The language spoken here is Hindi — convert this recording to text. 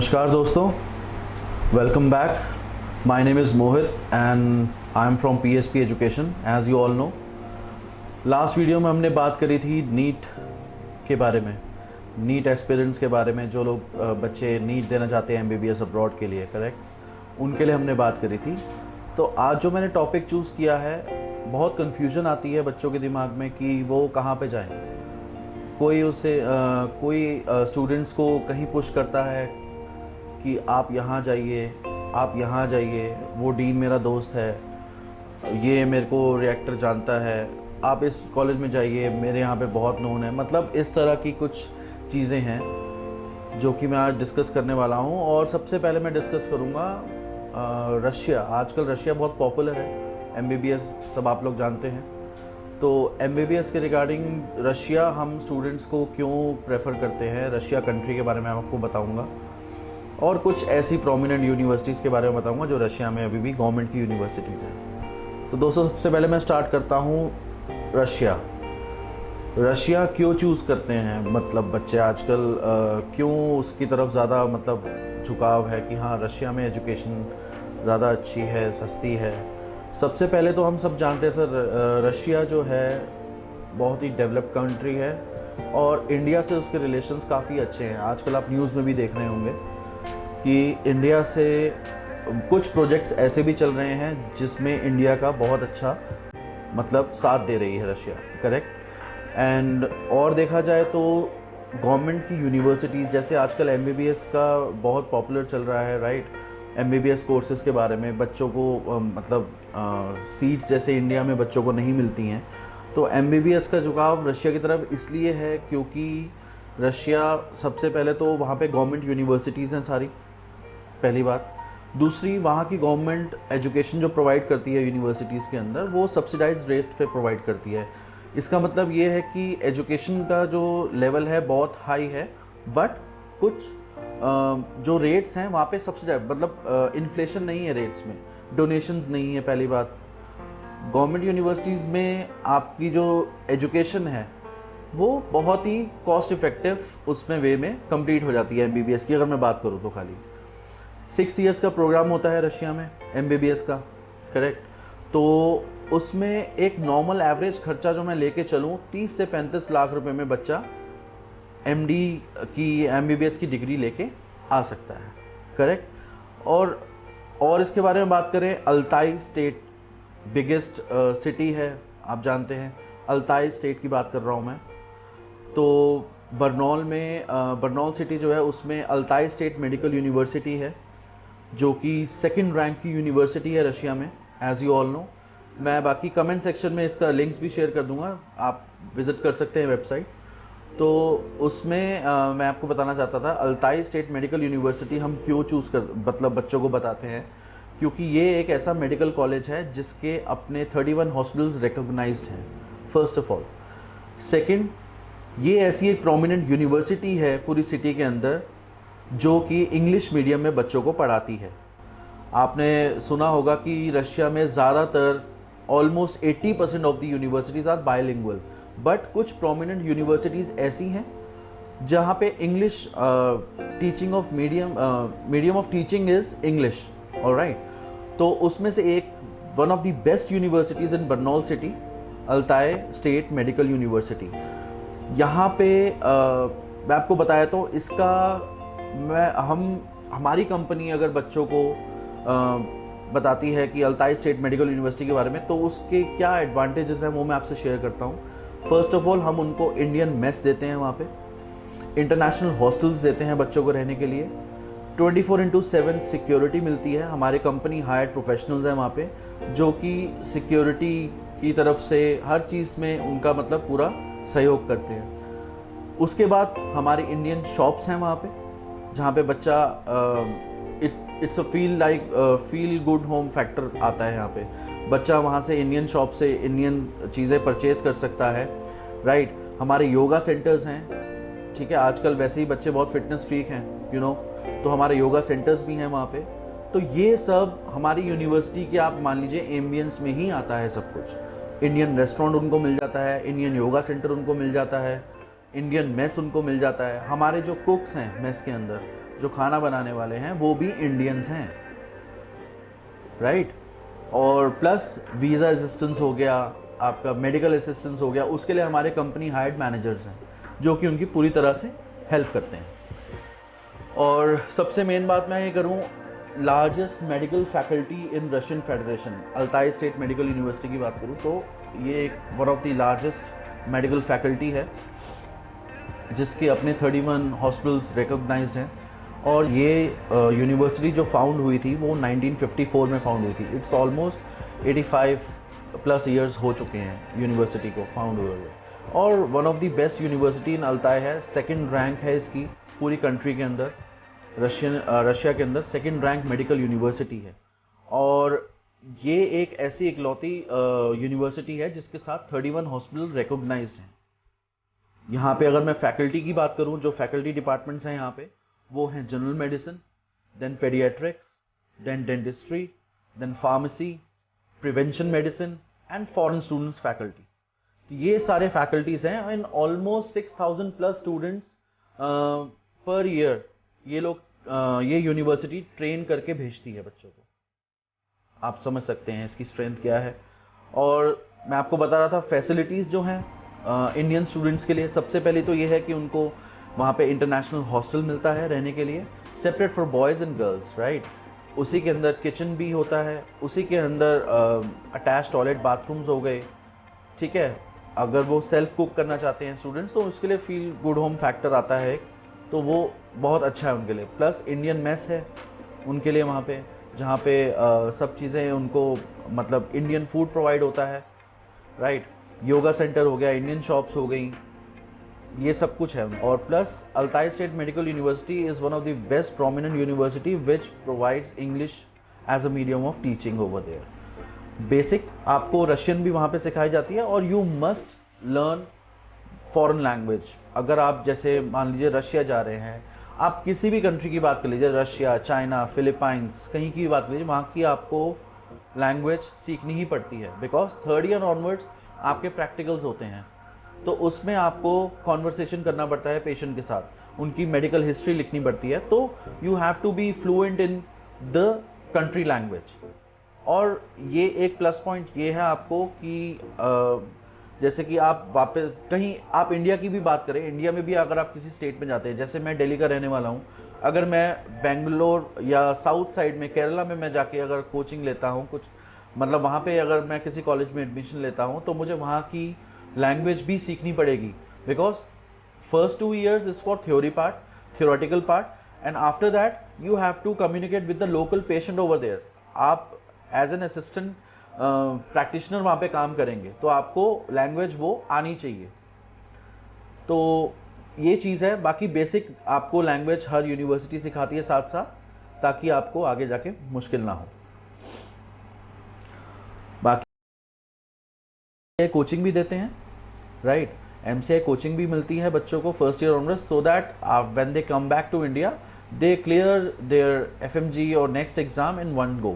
नमस्कार दोस्तों, welcome back. My name is Mohit and I am from PSP education as you all know. Last video में हमने बात करी थी नीट के बारे में, नीट एस्पिरेंट्स के बारे में, जो लोग बच्चे नीट देना चाहते हैं एमबीबीएस अब्रॉड के लिए, करेक्ट, उनके लिए हमने बात करी थी। तो आज जो मैंने टॉपिक चूज़ किया है, बहुत कन्फ्यूजन आती है बच्चों के दिमाग में कि वो कहाँ पे जाएं। कोई स्टूडेंट्स को कहीं पुश करता है कि आप यहाँ जाइए, आप यहाँ जाइए, वो डीन मेरा दोस्त है, ये मेरे को रिएक्टर जानता है, आप इस कॉलेज में जाइए, मेरे यहाँ पे बहुत नोन है। मतलब इस तरह की कुछ चीज़ें हैं जो कि मैं आज डिस्कस करने वाला हूँ। और सबसे पहले मैं डिस्कस करूँगा रशिया। आजकल रशिया बहुत पॉपुलर है, एमबीबीएस सब आप लोग जानते हैं। तो एमबीबीएस के रिगार्डिंग रशिया हम स्टूडेंट्स को क्यों प्रेफर करते हैं, रशिया कंट्री के बारे में आपको बताऊँगा, और कुछ ऐसी प्रोमिनेंट यूनिवर्सिटीज़ के बारे में बताऊंगा जो रशिया में अभी भी गवर्नमेंट की यूनिवर्सिटीज़ हैं। तो दोस्तों, सबसे पहले मैं स्टार्ट करता हूँ रशिया क्यों चूज़ करते हैं, मतलब बच्चे आजकल क्यों उसकी तरफ ज़्यादा मतलब झुकाव है कि हाँ रशिया में एजुकेशन ज़्यादा अच्छी है, सस्ती है। सबसे पहले तो हम सब जानते हैं सर, रशिया जो है बहुत ही डेवलप्ड कंट्री है और इंडिया से उसके रिलेशंस काफ़ी अच्छे हैं। आजकल आप न्यूज़ में भी देख रहे होंगे कि इंडिया से कुछ प्रोजेक्ट्स ऐसे भी चल रहे हैं जिसमें इंडिया का बहुत अच्छा मतलब साथ दे रही है रशिया, करेक्ट। एंड और देखा जाए तो गवर्नमेंट की यूनिवर्सिटीज़, जैसे आजकल एमबीबीएस का बहुत पॉपुलर चल रहा है, राइट। एमबीबीएस कोर्सेज़ के बारे में बच्चों को मतलब सीट्स जैसे इंडिया में बच्चों को नहीं मिलती हैं, तो एमबीबीएस का झुकाव रशिया की तरफ इसलिए है क्योंकि रशिया सबसे पहले तो वहाँ पे गवर्नमेंट यूनिवर्सिटीज़ हैं सारी, पहली बात। दूसरी, वहाँ की गवर्नमेंट एजुकेशन जो प्रोवाइड करती है यूनिवर्सिटीज़ के अंदर, वो सब्सिडाइज्ड रेट पे प्रोवाइड करती है। इसका मतलब ये है कि एजुकेशन का जो लेवल है बहुत हाई है, बट कुछ जो रेट्स हैं वहाँ पे सब्सिडाइज, मतलब इन्फ्लेशन नहीं है रेट्स में, डोनेशंस नहीं है। पहली बात, गवर्नमेंट यूनिवर्सिटीज़ में आपकी जो एजुकेशन है वो बहुत ही कॉस्ट इफेक्टिव उसमें वे में कंप्लीट हो जाती है एमबीबीएस की। अगर मैं बात करूँ तो खाली 6 ईयर्स का प्रोग्राम होता है रशिया में एमबीबीएस का, करेक्ट। तो उसमें एक नॉर्मल एवरेज खर्चा जो मैं लेके चलूँ 30 से 35 लाख रुपए में बच्चा एमडी की एमबीबीएस की डिग्री लेके आ सकता है, करेक्ट। और इसके बारे में बात करें, अल्ताई स्टेट बिगेस्ट सिटी है, आप जानते हैं, अल्ताई स्टेट की बात कर रहा हूँ मैं। तो बर्नौल सिटी जो है उसमें अल्ताई स्टेट मेडिकल यूनिवर्सिटी है, जो कि सेकंड रैंक की यूनिवर्सिटी है रशिया में, एज यू ऑल नो। मैं बाकी कमेंट सेक्शन में इसका लिंक्स भी शेयर कर दूंगा, आप विजिट कर सकते हैं वेबसाइट। तो उसमें मैं आपको बताना चाहता था, अल्ताई स्टेट मेडिकल यूनिवर्सिटी हम क्यों चूज़ कर मतलब बच्चों को बताते हैं, क्योंकि ये एक ऐसा मेडिकल कॉलेज है जिसके अपने 31 हॉस्पिटल्स रिकॉग्नाइज्ड हैं, फर्स्ट ऑफ ऑल। सेकंड, ये ऐसी एक प्रोमिनेंट यूनिवर्सिटी है पूरी सिटी के अंदर जो कि इंग्लिश मीडियम में बच्चों को पढ़ाती है। आपने सुना होगा कि रशिया में ज़्यादातर almost 80% of the universities are bilingual, but कुछ प्रोमिनेंट यूनिवर्सिटीज़ ऐसी हैं जहाँ पे English teaching of medium of teaching is English, alright. तो उसमें से एक one of the best universities in Barnaul city, Altai State Medical University. यहाँ पे मैं आपको बताया तो इसका हमारी कंपनी अगर बच्चों को बताती है कि अल्ताई स्टेट मेडिकल यूनिवर्सिटी के बारे में, तो उसके क्या एडवांटेजेस हैं वो मैं आपसे शेयर करता हूँ। फर्स्ट ऑफ ऑल, हम उनको इंडियन मेस देते हैं, वहाँ पे इंटरनेशनल हॉस्टल्स देते हैं बच्चों को रहने के लिए, 24/7 सिक्योरिटी मिलती है। हमारे कंपनी हायर्ड प्रोफेशनल्स हैं वहाँ पे, जो कि सिक्योरिटी की तरफ से हर चीज़ में उनका मतलब पूरा सहयोग करते हैं। उसके बाद हमारे इंडियन शॉप्स हैं वहाँ पे, जहाँ पे बच्चा it's a feel good home factor आता है। यहाँ पे बच्चा वहाँ से इंडियन शॉप से इंडियन चीज़ें परचेज कर सकता है, राइट। हमारे योगा सेंटर्स हैं, ठीक है, आजकल वैसे ही बच्चे बहुत फिटनेस फ्रीक हैं, यू नो, तो हमारे योगा सेंटर्स भी हैं वहाँ पे। तो ये सब हमारी यूनिवर्सिटी के आप मान लीजिए एम्बियंस में ही आता है सब कुछ। इंडियन रेस्टोरेंट उनको मिल जाता है, इंडियन योगा सेंटर उनको मिल जाता है, इंडियन मेस उनको मिल जाता है। हमारे जो कुक्स हैं मेस के अंदर, जो खाना बनाने वाले हैं, वो भी इंडियंस हैं, राइट। और प्लस वीज़ा असिस्टेंस हो गया, आपका मेडिकल असिस्टेंस हो गया, उसके लिए हमारे कंपनी हायर्ड मैनेजर्स हैं जो कि उनकी पूरी तरह से हेल्प करते हैं। और सबसे मेन बात मैं ये करूँ, largest medical faculty in Russian federation, Altai State Medical university की बात करूँ तो ये एक one of the largest medical faculty है जिसके अपने 31 हॉस्पिटल्स रिकॉग्नाइज्ड हैं। और ये यूनिवर्सिटी जो फाउंड हुई थी वो 1954 में फाउंड हुई थी। इट्स ऑलमोस्ट 85+ ईयर्स हो चुके हैं यूनिवर्सिटी को फाउंड हुए हुए। और one of the best university in Altai है, सेकंड रैंक है इसकी पूरी कंट्री के अंदर, रशिया के अंदर सेकंड रैंक मेडिकल यूनिवर्सिटी है। और ये एक ऐसी इकलौती यूनिवर्सिटी है जिसके साथ 31 हॉस्पिटल रिकॉग्नाइज्ड हैं। यहाँ पे अगर मैं फैकल्टी की बात करूँ, जो फैकल्टी डिपार्टमेंट्स हैं यहाँ पे, वो हैं general medicine, then paediatrics, then dentistry, then pharmacy, prevention medicine and foreign students faculty. तो ये सारे फैकल्टीज हैं and almost 6000+ students per year ये लोग ये यूनिवर्सिटी ट्रेन करके भेजती है बच्चों को। आप समझ सकते हैं इसकी स्ट्रेंथ क्या है। और मैं आपको बता रहा था फैसिलिटीज़ जो हैं इंडियन स्टूडेंट्स के लिए, सबसे पहले तो ये है कि उनको वहाँ पे इंटरनेशनल हॉस्टल मिलता है रहने के लिए, separate for boys and girls, right. उसी के अंदर किचन भी होता है, उसी के अंदर अटैच टॉयलेट बाथरूम्स हो गए, ठीक है। अगर वो सेल्फ कुक करना चाहते हैं स्टूडेंट्स तो उसके लिए फील गुड होम फैक्टर आता है, तो वो बहुत अच्छा है उनके लिए। प्लस इंडियन मेस है उनके लिए वहाँ पे, जहाँ पे सब चीज़ें उनको मतलब इंडियन फूड प्रोवाइड होता है, राइट। योगा सेंटर हो गया, इंडियन शॉप्स हो गई, ये सब कुछ है। और plus Altai State Medical University is one of the best prominent university which provides English as a medium of teaching over there. Basic आपको रशियन भी वहाँ पे सिखाई जाती है और you must learn foreign language. अगर आप जैसे मान लीजिए रशिया जा रहे हैं, आप किसी भी कंट्री की बात कर लीजिए, रशिया, चाइना, फिलीपाइंस, कहीं की भी बात कर लीजिए, वहाँ की आपको लैंग्वेज सीखनी ही पड़ती है। बिकॉज 3rd ईयर ऑनवर्ड्स आपके प्रैक्टिकल्स होते हैं, तो उसमें आपको कॉन्वर्सेशन करना पड़ता है पेशेंट के साथ, उनकी मेडिकल हिस्ट्री लिखनी पड़ती है, तो you have to be fluent in the country language. और ये एक प्लस पॉइंट ये है आपको कि जैसे कि आप वापस कहीं, आप इंडिया की भी बात करें, इंडिया में भी अगर आप किसी स्टेट में जाते हैं, जैसे मैं दिल्ली का रहने वाला हूँ, अगर मैं बेंगलोर या साउथ साइड में केरला में मैं जाके अगर कोचिंग लेता हूँ कुछ, मतलब वहाँ पे अगर मैं किसी कॉलेज में एडमिशन लेता हूँ, तो मुझे वहाँ की लैंग्वेज भी सीखनी पड़ेगी। Because first 2 years is for theory part, theoretical part, and after that you have to communicate with the local patient over there. आप एज एन असिस्टेंट प्रैक्टिशनर वहाँ पे काम करेंगे, तो आपको लैंग्वेज वो आनी चाहिए। तो ये चीज़ है। बाकी बेसिक आपको लैंग्वेज हर यूनिवर्सिटी सिखाती है साथ साथ, ताकि आपको आगे जाके मुश्किल ना हो। बाकी कोचिंग भी देते हैं, राइट। MCI कोचिंग भी मिलती है बच्चों को 1st year onwards, so that when they come back to India they clear their FMG और नेक्स्ट एग्जाम इन 1 go।